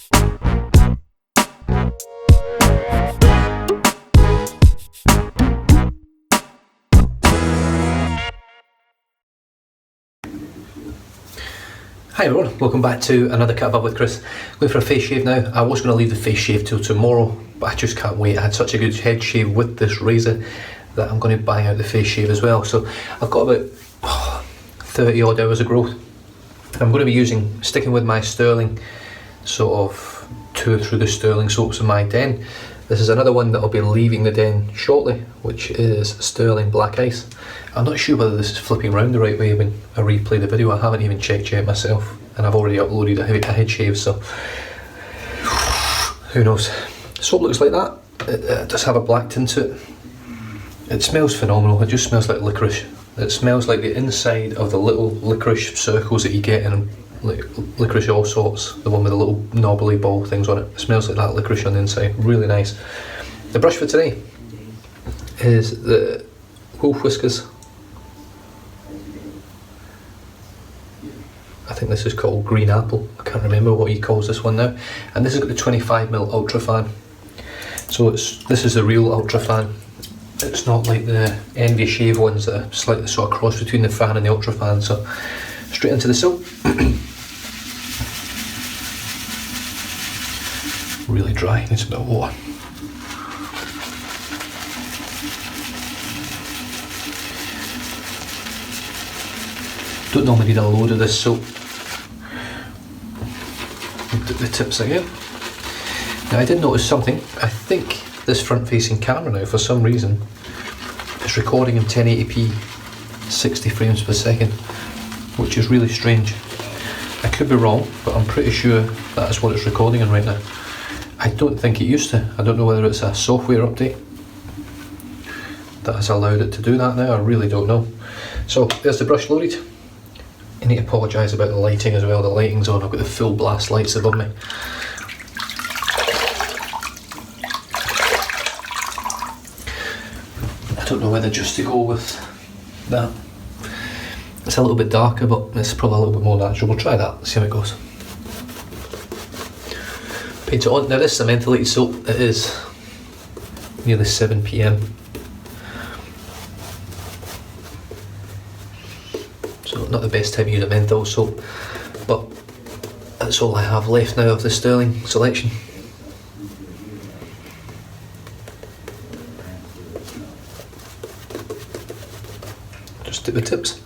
Hi everyone, welcome back to another cut above with Chris. Going for a face shave now. I was going to leave the face shave till tomorrow, but I just can't wait. I had such a good head shave with this razor that I'm going to bang out the face shave as well. So I've got about 30 odd hours of growth. I'm going to be sticking with my Stirling, sort of tour through the Stirling soaps in my den. This is another one that I'll be leaving the den shortly, which is Stirling Black Ice. I'm not sure whether this is flipping around the right way when I replay the video. I haven't even checked yet myself, and I've already uploaded a head shave, so who knows. Soap looks like that. It does have a black tint to it. It smells phenomenal. It just smells like licorice. It smells like the inside of the little licorice circles that you get in like licorice all sorts, the one with the little knobbly ball things on it. It smells like that licorice on the inside. Really nice. The brush for today is the Whiskers. I think this is called Green Apple. I can't remember what he calls this one now. And this has got the 25mm Ultra Fan. So this is the real Ultra Fan. It's not like the Envy Shave ones that are slightly sort of cross between the fan and the Ultra Fan. So straight into the soap. Really dry, needs a bit of water. Don't normally need a load of this soap. Put the tips again. Now I did notice something. I think this front facing camera now, for some reason, is recording in 1080p 60 frames per second, which is really strange. I could be wrong, but I'm pretty sure that is what it's recording in right now. I don't think it used to. I don't know whether it's a software update that has allowed it to do that now. I really don't know. So there's the brush loaded. I need to apologise about the lighting as well. The lighting's on. I've got the full blast lights above me. I don't know whether just to go with that. It's a little bit darker, but it's probably a little bit more natural. We'll try that, see how it goes. Paint it on. Now this is a mentholated soap. It is nearly 7 PM. So not the best time to use a menthol soap, but that's all I have left now of the Stirling selection. Just do the tips.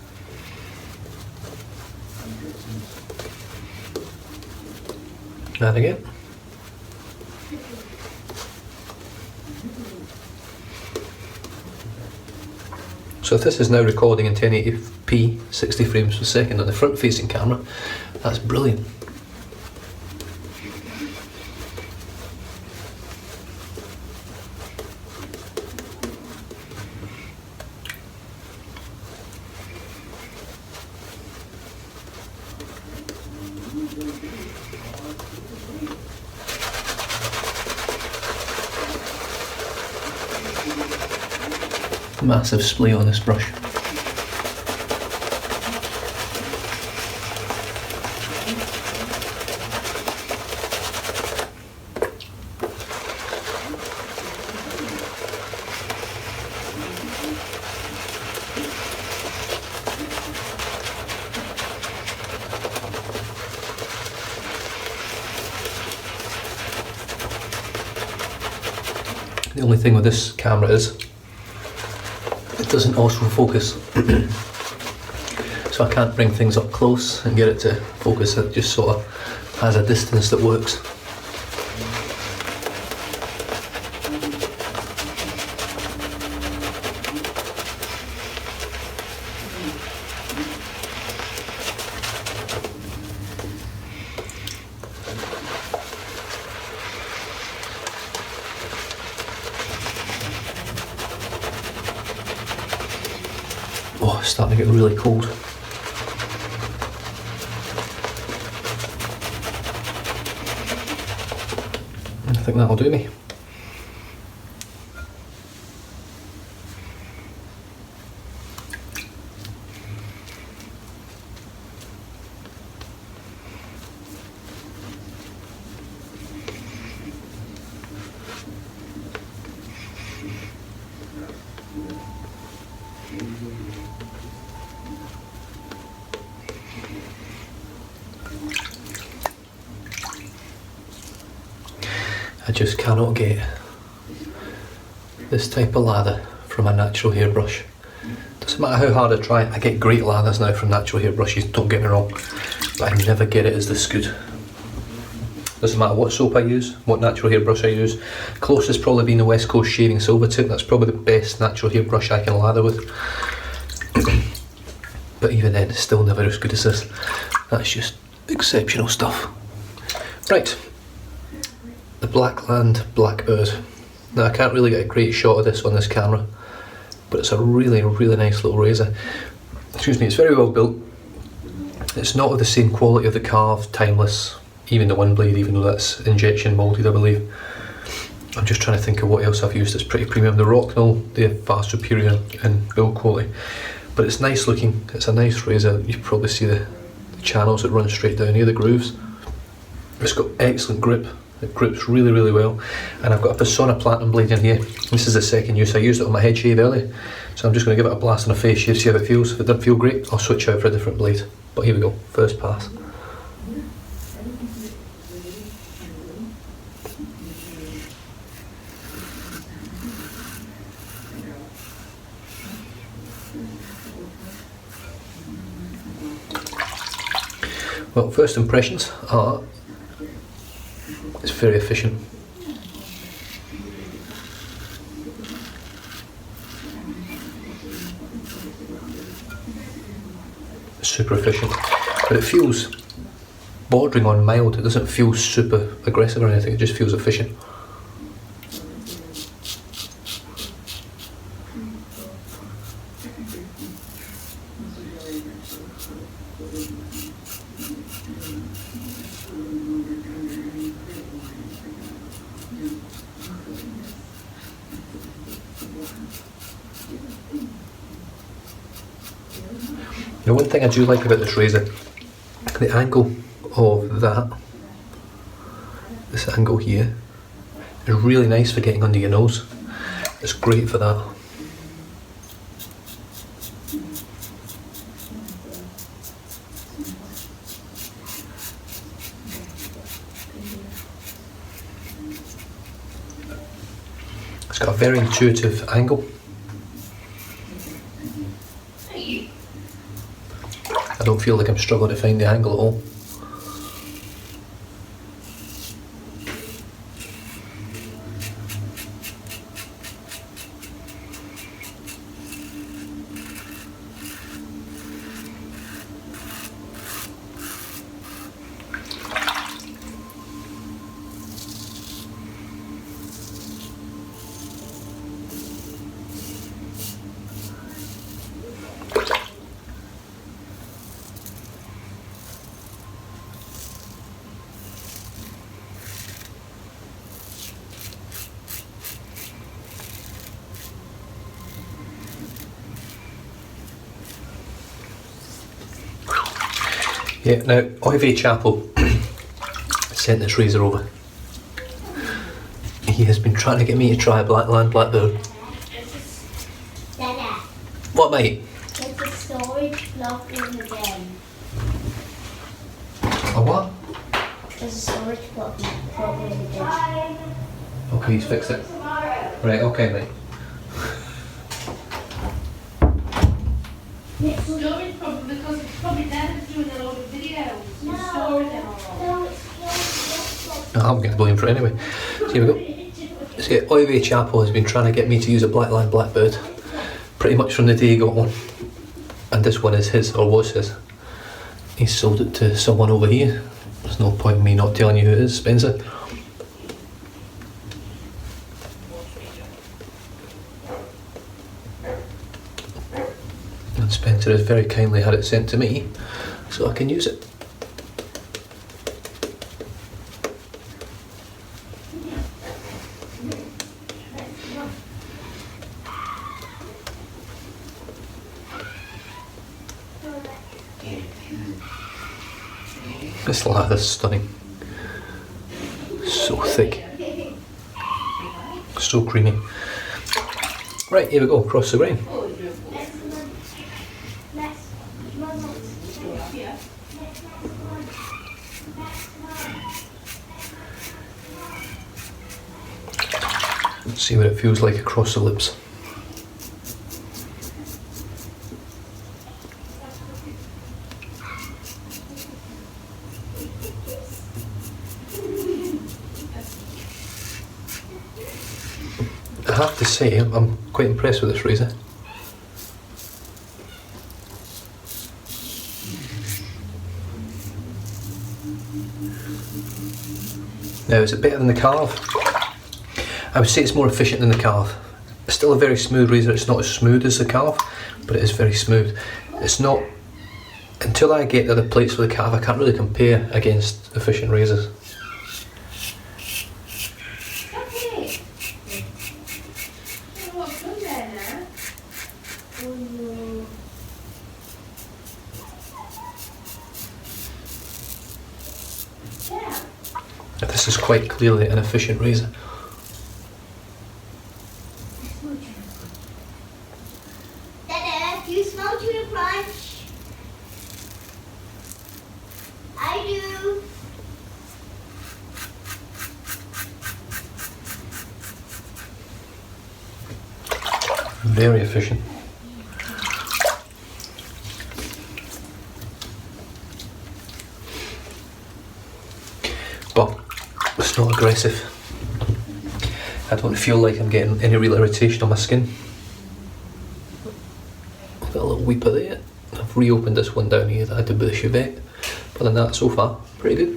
And again. So if this is now recording in 1080p 60 frames per second on the front facing camera, that's brilliant. Massive splay on this brush. The only thing with this camera is it doesn't auto focus, so I can't bring things up close and get it to focus. It just sort of has a distance that works. Oh, it's starting to get really cold. I think that'll do me. I just cannot get this type of lather from a natural hairbrush. Doesn't matter how hard I try, I get great lathers now from natural hairbrushes, don't get me wrong, but I never get it as this good. Doesn't matter what soap I use, what natural hairbrush I use. Closest probably being the West Coast Shaving Silver Tip. That's probably the best natural hairbrush I can lather with. But even then, it's still never as good as this. That's just exceptional stuff. Right, the Blackland Blackbird. Now I can't really get a great shot of this on this camera, but it's a really, really nice little razor. Excuse me, it's very well built. It's not of the same quality of the carved, timeless, even the one blade, even though that's injection molded, I believe. I'm just trying to think of what else I've used that's pretty premium. The Rocknell, they're far superior in build quality, but it's nice looking. It's a nice razor. You can probably see the channels that run straight down here, the grooves. It's got excellent grip. It grips really, really well. And I've got a Persona Platinum blade in here. This is the second use. I used it on my head shave earlier, so I'm just going to give it a blast on a face shave, see how it feels. If it didn't feel great, I'll switch out for a different blade. But here we go, first pass. Well, first impressions are, it's very efficient. Super efficient, but it feels bordering on mild. It doesn't feel super aggressive or anything, it just feels efficient. Now, one thing I do like about this razor, the angle of that, this angle here, is really nice for getting under your nose. It's great for that. It's got a very intuitive angle. I don't feel like I'm struggling to find the angle at all. Yeah, now Ivy Chapel sent this razor over. He has been trying to get me to try a Blackland Blackbird. Dada, What, mate? there's a storage block in the game. A what? There's a storage block in the game. Okay, he's fixed it. Right, okay, mate. Storage problem because it's probably Dad's doing a load of videos. No, and storing them all. no, it's I'm getting blamed for it anyway. So here we go. So yeah, Ivy Chapel has been trying to get me to use a Blackland Blackbird pretty much from the day he got one. And this one is his, or was his. He sold it to someone over here. There's no point in me not telling you who it is, Spencer. And Spencer has very kindly had it sent to me so I can use it. This lather's stunning. So thick. So creamy. Right, here we go, across the grain. Let's see what it feels like across the lips. I have to say, I'm quite impressed with this razor. Now, is it better than the Carve? I would say it's more efficient than the Carve. It's still a very smooth razor. It's not as smooth as the Carve, but it is very smooth. It's not, until I get the other plates for the Carve, I can't really compare against efficient razors. Okay. Oh, what's good there now? Oh no. Yeah. This is quite clearly an efficient razor. Dada, do you smell tuna crunch? I do. Very efficient. But it's not aggressive. I don't feel like I'm getting any real irritation on my skin. I've got a little weeper there. I've reopened this one down here that I did with the Chevette. Other than that, so far, pretty good.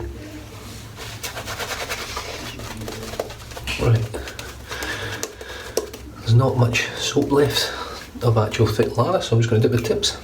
Right. There's not much soap left of actual thick lather, so I'm just going to dip the tips.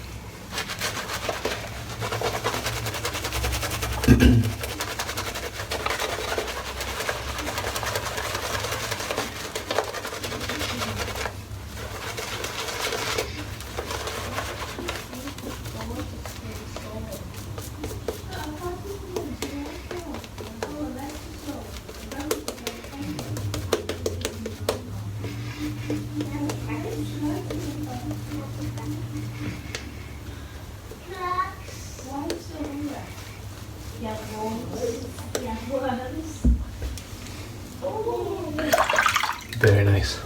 Very nice.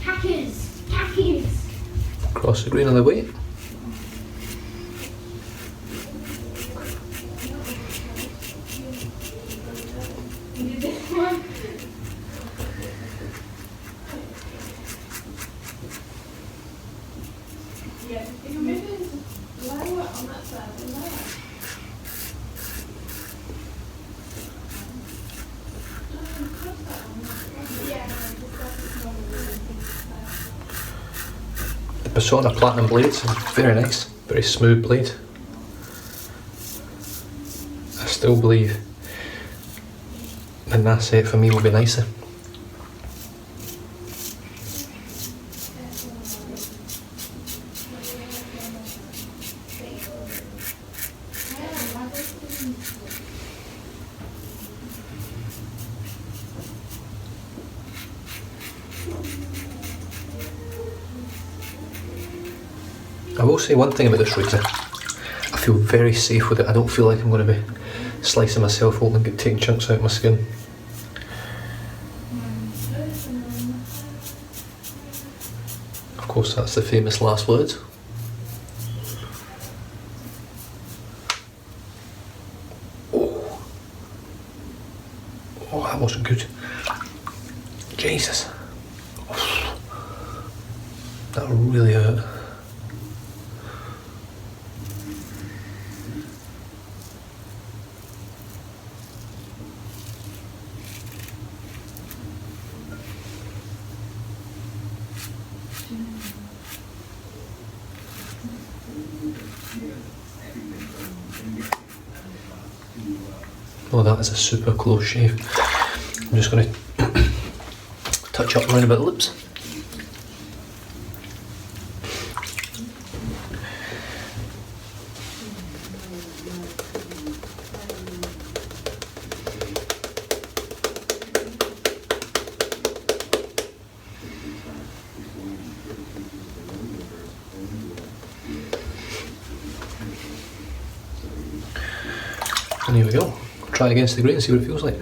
Khakis. Cross the grain on the way. The Persona Platinum blades are very nice, very smooth blade. I still believe the Nasset for me will be nicer. I will say one thing about this razor. I feel very safe with it. I don't feel like I'm going to be slicing myself open and taking chunks out of my skin. Of course, that's the famous last words. Oh, that wasn't good. Jesus. That really hurt. Oh, that is a super close shave. I'm just going to touch up around about the lips. And here we go. Try it against the grain and see what it feels like.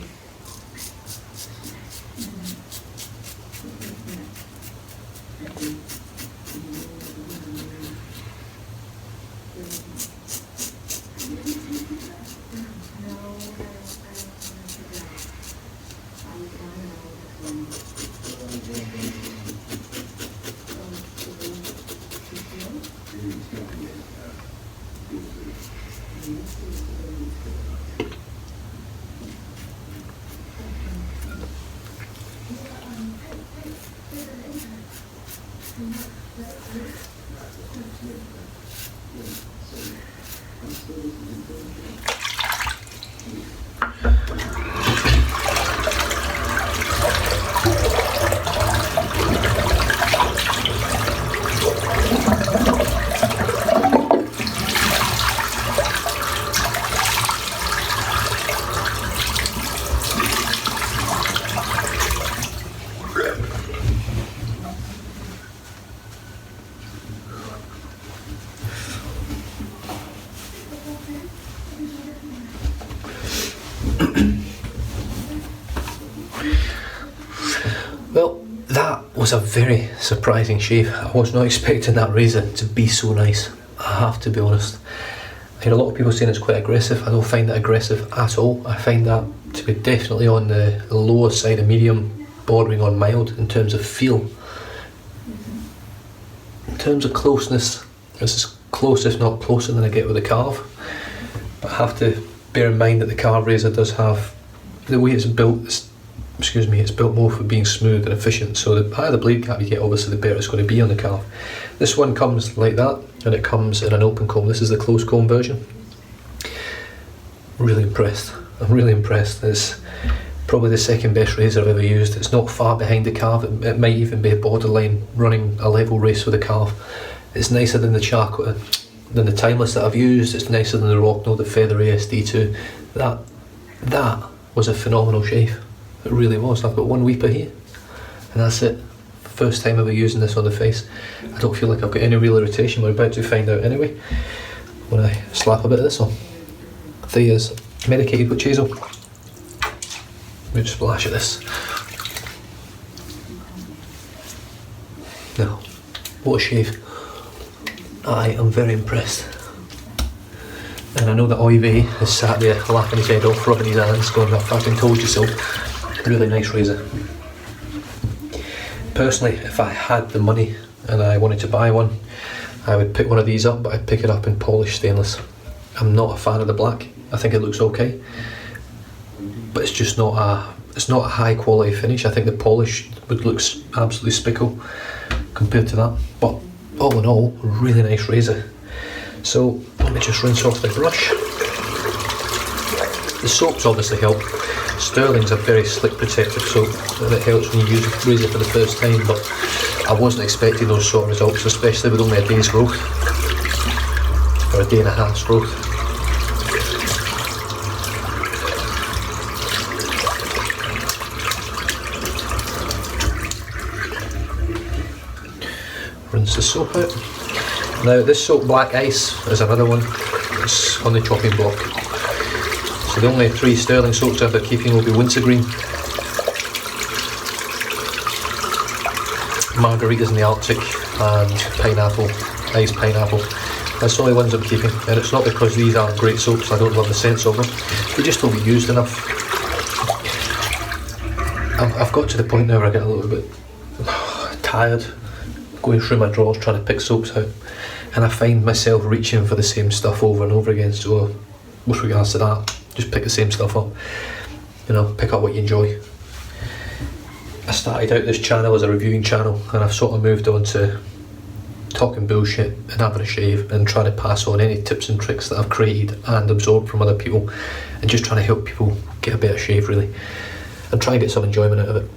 Well, that was a very surprising shave. I was not expecting that razor to be so nice, I have to be honest. I hear a lot of people saying it's quite aggressive. I don't find that aggressive at all. I find that to be definitely on the lower side of medium, bordering on mild in terms of feel. In terms of closeness, it's as close if not closer than I get with the carve. But I have to bear in mind that the carve razor does have, the way it's built, it's built more for being smooth and efficient, so the higher the blade gap you get, obviously the better it's going to be on the carve. This one comes like that, and it comes in an open comb. This is the closed comb version. Really impressed. I'm really impressed. It's probably the second best razor I've ever used. It's not far behind the carve. It might even be a borderline running a level race with the carve. It's nicer than the charcoal, than the Timeless that I've used. It's nicer than the Rockno, the Feather ASD2. That was a phenomenal shave. It really was. I've got one weeper here, and that's it. First time ever using this on the face. I don't feel like I've got any real irritation. We're about to find out anyway when I slap a bit of this on. There is medicated with Chazel. Let me just splash of this. Now, what a shave. I am very impressed. And I know that Oive has sat there laughing his head off, rubbing his hands, going, "I fucking told you so." Really nice razor. Personally, if I had the money and I wanted to buy one, I would pick one of these up, but I'd pick it up in polished stainless. I'm not a fan of the black. I think it looks okay, but it's just not a high quality finish. I think the polish would look absolutely spickle compared to that. But all in all, really nice razor. So let me just rinse off the brush. The soaps obviously help. Stirling's a very slick protective soap, and it helps when you use a razor for the first time, but I wasn't expecting those sort of results, especially with only a day's growth, or a day and a half's growth. Rinse the soap out. Now this soap, Black Ice, is another one. It's on the chopping block. So the only three Stirling soaps I've been keeping will be Wintergreen, Margaritas in the Arctic, and Pineapple, Iced Pineapple. That's the only ones I'm keeping, and it's not because these aren't great soaps, I don't love the scents of them, they just don't be used enough. I've got to the point now where I get a little bit tired going through my drawers trying to pick soaps out, and I find myself reaching for the same stuff over and over again. So with regards to that, just pick the same stuff up, you know, pick up what you enjoy. I started out this channel as a reviewing channel, and I've sort of moved on to talking bullshit and having a shave and trying to pass on any tips and tricks that I've created and absorbed from other people, and just trying to help people get a better shave really, and try and get some enjoyment out of it.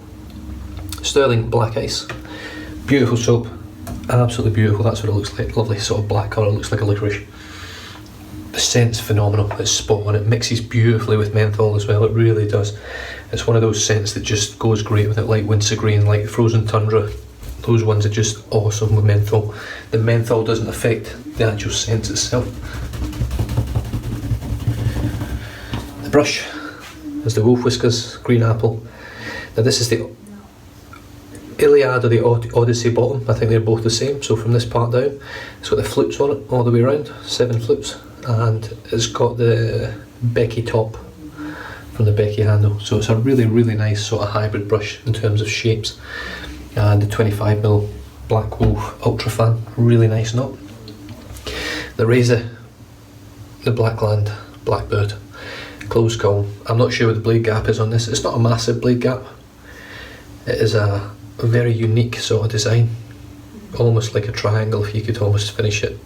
Stirling Black Ice, beautiful soap, absolutely beautiful. That's what it looks like, lovely sort of black colour, looks like a licorice. The scent's phenomenal, it's spot on, it mixes beautifully with menthol as well, it really does. It's one of those scents that just goes great with it, like Wintergreen, like Frozen Tundra. Those ones are just awesome with menthol. The menthol doesn't affect the actual scent itself. The brush is the Wolf Whiskers Green Apple. Now this is the Iliad or the Odyssey bottom, I think they're both the same, so from this part down, it's got the flutes on it all the way around, 7 flutes, and it's got the Becky top from the Becky handle, so it's a really, really nice sort of hybrid brush in terms of shapes. And the 25mm Black Wolf Ultra Fan, really nice knot. The razor, the Blackland Blackbird, closed comb. I'm not sure what the blade gap is on this, it's not a massive blade gap, it is a very unique sort of design. almost like a triangle. If you could almost finish it,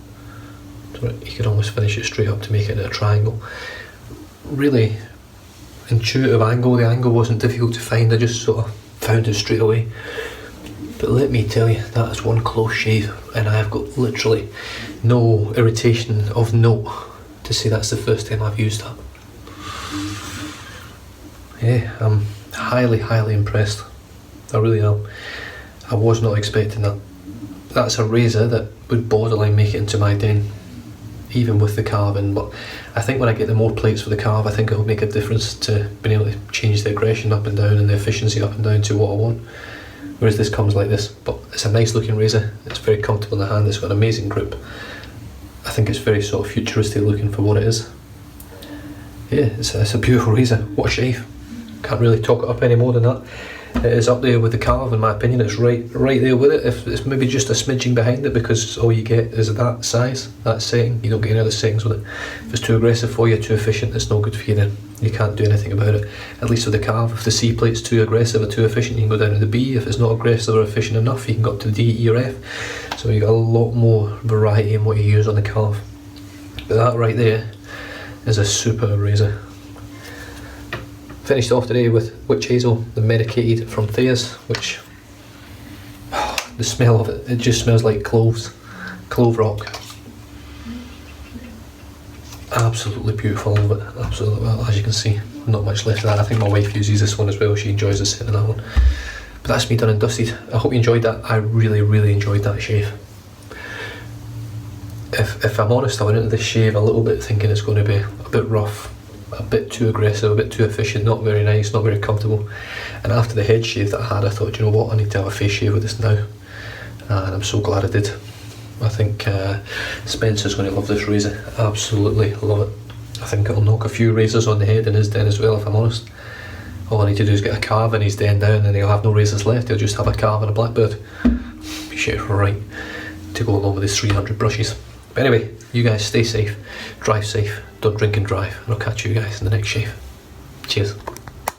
straight up to make it a triangle. Really intuitive angle. The angle wasn't difficult to find. I just sort of found it straight away. But let me tell you, that is one close shave, and I have got literally no irritation of note to say that's the first time I've used that. Yeah, I'm highly impressed. I really am. I was not expecting that. That's a razor that would borderline make it into my den, even with the carving. But I think when I get the more plates for the carve, I think it'll make a difference to being able to change the aggression up and down and the efficiency up and down to what I want. Whereas this comes like this. But it's a nice looking razor. It's very comfortable in the hand. It's got an amazing grip. I think it's very sort of futuristic looking for what it is. Yeah, it's a beautiful razor. What a shave. Can't really talk it up any more than that. It is up there with the carve, in my opinion. It's right there with it. If it's maybe just a smidging behind it, because all you get is that size, that setting. You don't get any other settings with it. If it's too aggressive for you, too efficient, it's no good for you then. You can't do anything about it. At least with the carve, if the C plate's too aggressive or too efficient, you can go down to the B. If it's not aggressive or efficient enough, you can go up to the D, E or F. So you got a lot more variety in what you use on the carve. But that right there is a super razor. Finished off today with witch hazel, the medicated from Thayer's, which the smell of it just smells like cloves, clove rock. Absolutely beautiful, all of it. Absolutely, well, as you can see, not much left of that. I think my wife uses this one as well. She enjoys the scent of that one. But that's me done and dusted. I hope you enjoyed that. I really enjoyed that shave. If I'm honest, I went into this shave a little bit thinking it's going to be a bit rough, a bit too aggressive, a bit too efficient, not very nice, not very comfortable. And after the head shave that I had, I thought, you know what, I need to have a face shave with this now. And I'm so glad I did. I think Spencer's going to love this razor. Absolutely love it. I think it'll knock a few razors on the head in his den as well, if I'm honest. All I need to do is get a carve in his den down and he'll have no razors left. He'll just have a carve and a Blackbird. Be shit right to go along with his 300 brushes. But anyway, you guys stay safe, drive safe, don't drink and drive, and I'll catch you guys in the next shave. Cheers.